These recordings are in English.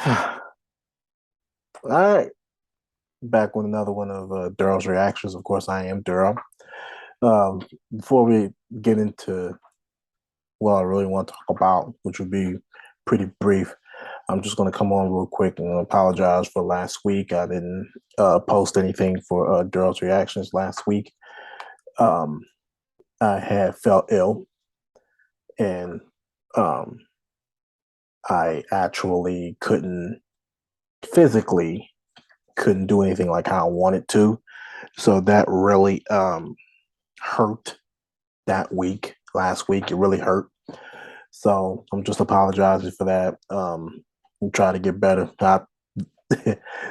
All right, back with another one of Darrell's reactions. Of course, I am Darrell. Um, Before we get into what I really want to talk about, which would be pretty brief, I'm just going to come on real quick and apologize for last week. I didn't post anything for Darrell's reactions last week. Um, I had felt ill, and um, I actually physically couldn't do anything like how I wanted to. So that really hurt that week, last week. It really hurt. So I'm just apologizing for that. I'm trying to get better. I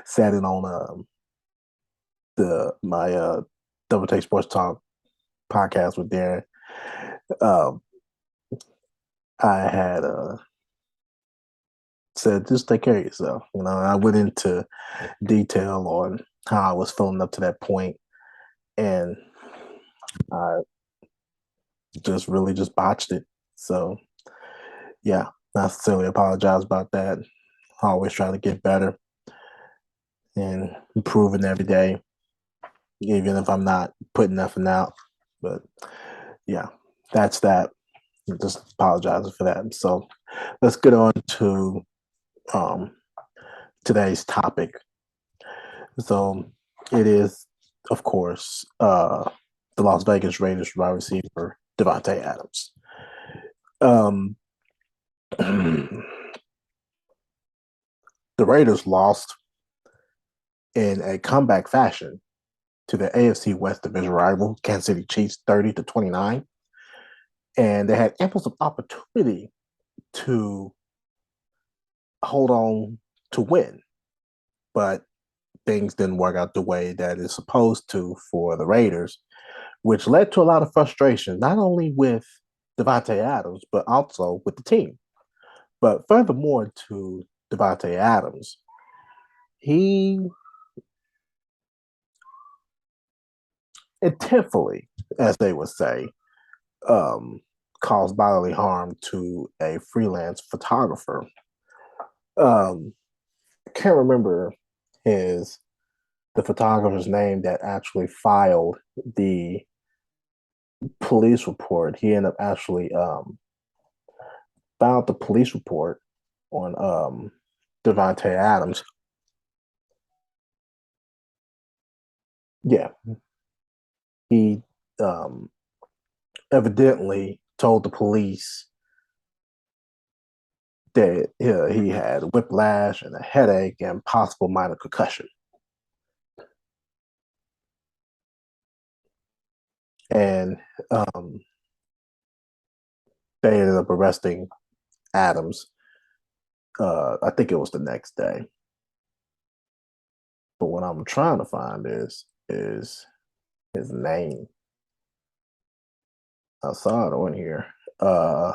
said it on the my Double Take Sports Talk podcast with Darren. Um, I had said just take care of yourself. I went into detail on how I was feeling up to that point, and I just really just botched it. So yeah, not sincerely apologize about that. I always try to get better and improving every day, even if I'm not putting nothing out. But yeah, that's that. I'm just apologizing for that. So let's get on to um, today's topic. So it is, of course, the Las Vegas Raiders wide receiver Davante Adams. Um, the Raiders lost in a comeback fashion to the AFC West division rival Kansas City Chiefs 30-29. And they had ample of opportunity to hold on to win, but things didn't work out the way that it's supposed to for the Raiders, which led to a lot of frustration, not only with Davante Adams, but also with the team. But furthermore, to Davante Adams, he intentionally, as they would say, um, caused bodily harm to a freelance photographer. I can't remember his the photographer's name that actually filed the police report. He ended up actually filed the police report on Davante Adams. Yeah, he um, evidently told the police that he had whiplash and a headache and possible minor concussion. And they ended up arresting Adams. I think it was the next day. But what I'm trying to find is his name. I saw it on here. Uh,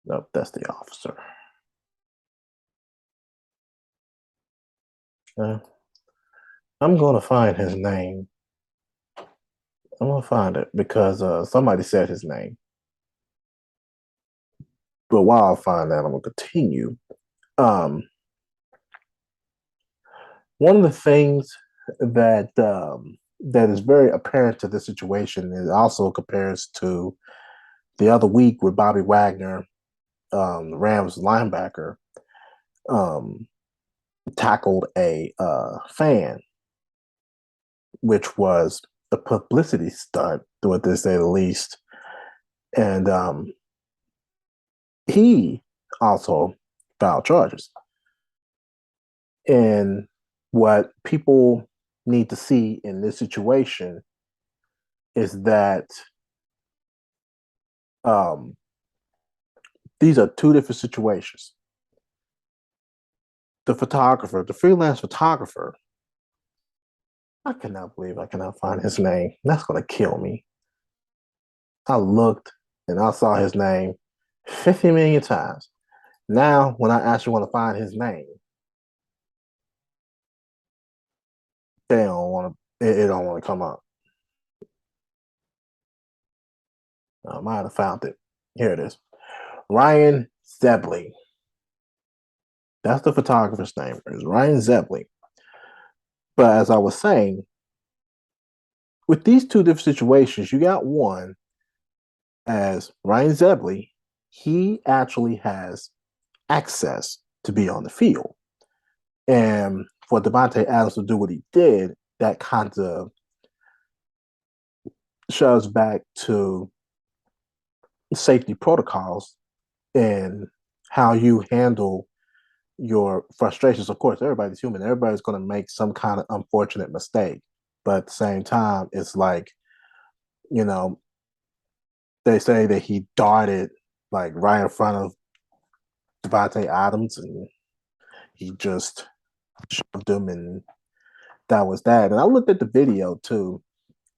nope, that's the officer. Uh, I'm gonna find his name. I'm gonna find it because somebody said his name. But while I find that, I'm gonna continue. Um, One of the things that is very apparent to this situation is also compares to the other week with Bobby Wagner, the Rams linebacker, um, tackled a fan, which was a publicity stunt, to say the least. And he also filed charges. And what people need to see in this situation is that um, these are two different situations. The photographer, the freelance photographer, I cannot believe I cannot find his name. That's going to kill me. I looked and I saw his name 50 million times. Now, when I actually want to find his name, they don't want to. It don't want to come up. I might have found it. Here it is. Ryan Zebley. That's the photographer's name. It's Ryan Zebley. But as I was saying, with these two different situations, you got one as Ryan Zebley, he actually has access to be on the field. And for Davante Adams to do what he did, that kind of shows back to safety protocols and how you handle your frustrations. Of course, everybody's human. Everybody's going to make some kind of unfortunate mistake. But at the same time, it's like, you know, they say that he darted like right in front of Davante Adams and he just shoved him and that was that. And I looked at the video too,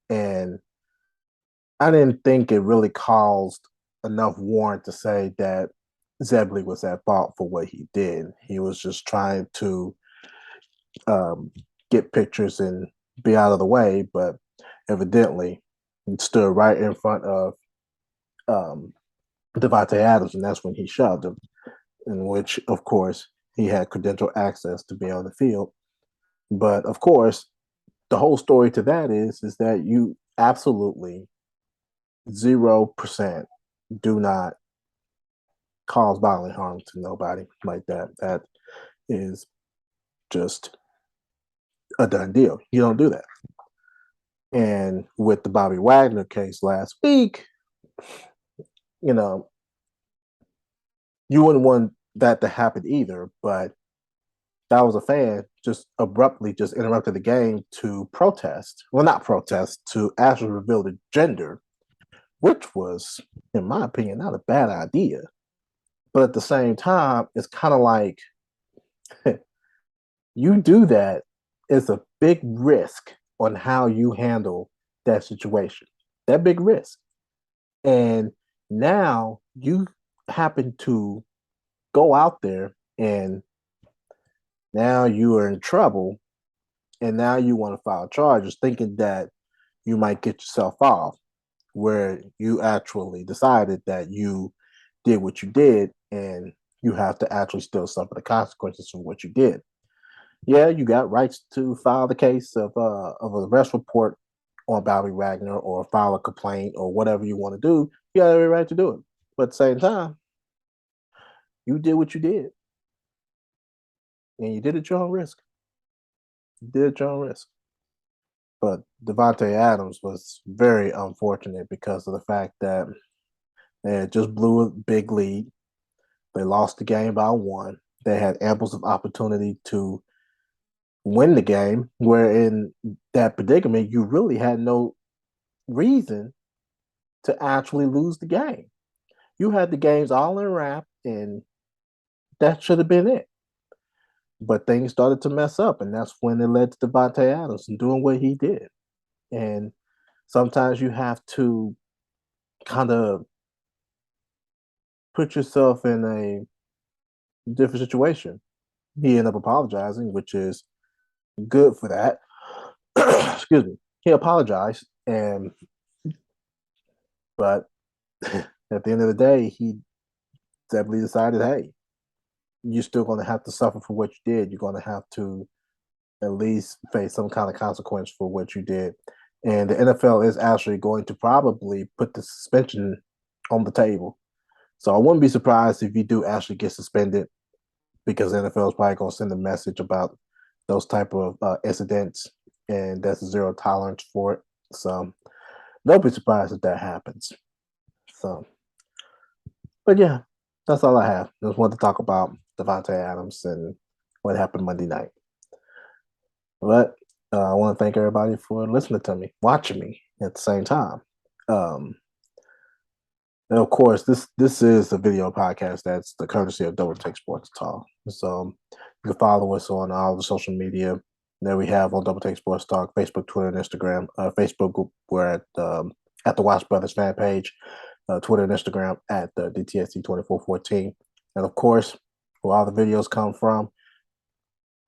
and I didn't think it really caused enough warrant to say that Zebley was at fault for what he did. He was just trying to get pictures and be out of the way, but evidently he stood right in front of Davante Adams, and that's when he shoved him, in which, of course, he had credential access to be on the field. But of course, the whole story to that is that you absolutely 0% do not cause bodily harm to nobody like that. That is just a done deal. You don't do that. And with the Bobby Wagner case last week, you know, you wouldn't want that to happen either, but that was a fan just abruptly just interrupted the game to protest. Well, not protest, to actually reveal the gender, which was, in my opinion, not a bad idea. But at the same time, it's kind of like you do that, it's a big risk on how you handle that situation. That big risk. And now you happen to go out there and now you are in trouble and now you want to file charges thinking that you might get yourself off, where you actually decided that you did what you did and you have to actually still suffer the consequences for what you did. Yeah, you got rights to file the case of an arrest report on Bobby Wagner or file a complaint or whatever you want to do. You got every right to do it. But at the same time, you did what you did. And you did it at your own risk. You did it at your own risk. But Davante Adams was very unfortunate because of the fact that they had just blew a big lead. They lost the game by one. They had ample of opportunity to win the game, where in that predicament, you really had no reason to actually lose the game. You had the games all in wrap, and that should have been it. But things started to mess up, and that's when it led to Davante Adams and doing what he did. And sometimes you have to kind of put yourself in a different situation. He ended up apologizing, which is good for that. Excuse me. He apologized, and but at the end of the day, he definitely decided, hey, you're still going to have to suffer for what you did. You're going to have to at least face some kind of consequence for what you did. And the NFL is actually going to probably put the suspension on the table. So I wouldn't be surprised if you do actually get suspended, because the NFL is probably going to send a message about those type of incidents, and that's zero tolerance for it. So don't be surprised if that happens. So, but yeah, that's all I have. Just wanted to talk about Davante Adams and what happened Monday night. But I want to thank everybody for listening to me, watching me at the same time. Um, and of course, this is a video podcast that's the courtesy of Double Take Sports Talk. So you can follow us on all the social media that we have on Double Take Sports Talk: Facebook, Twitter, and Instagram. Facebook, we're at the Watch Brothers fan page. Twitter and Instagram at the DTSC2414. And of course, where all the videos come from,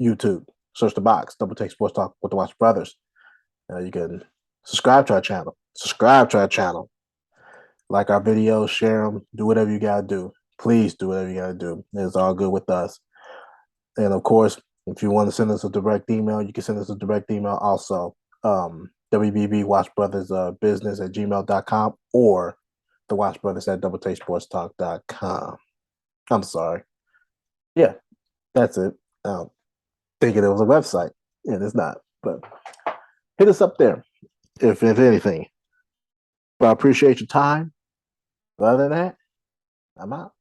YouTube. Search the box, Double Take Sports Talk with the Watch Brothers. You can subscribe to our channel. Like our videos, share them, do whatever you got to do. please do whatever you got to do. It's all good with us. And of course, if you want to send us a direct email, you can send us a direct email also. WBB Watch Brothers business at gmail.com or the Watch Brothers at doubletastesportstalk.com. I'm sorry. Yeah, that's it. Thinking it was a website, and it's not. But hit us up there if anything. But I appreciate your time. Other than that, I'm out.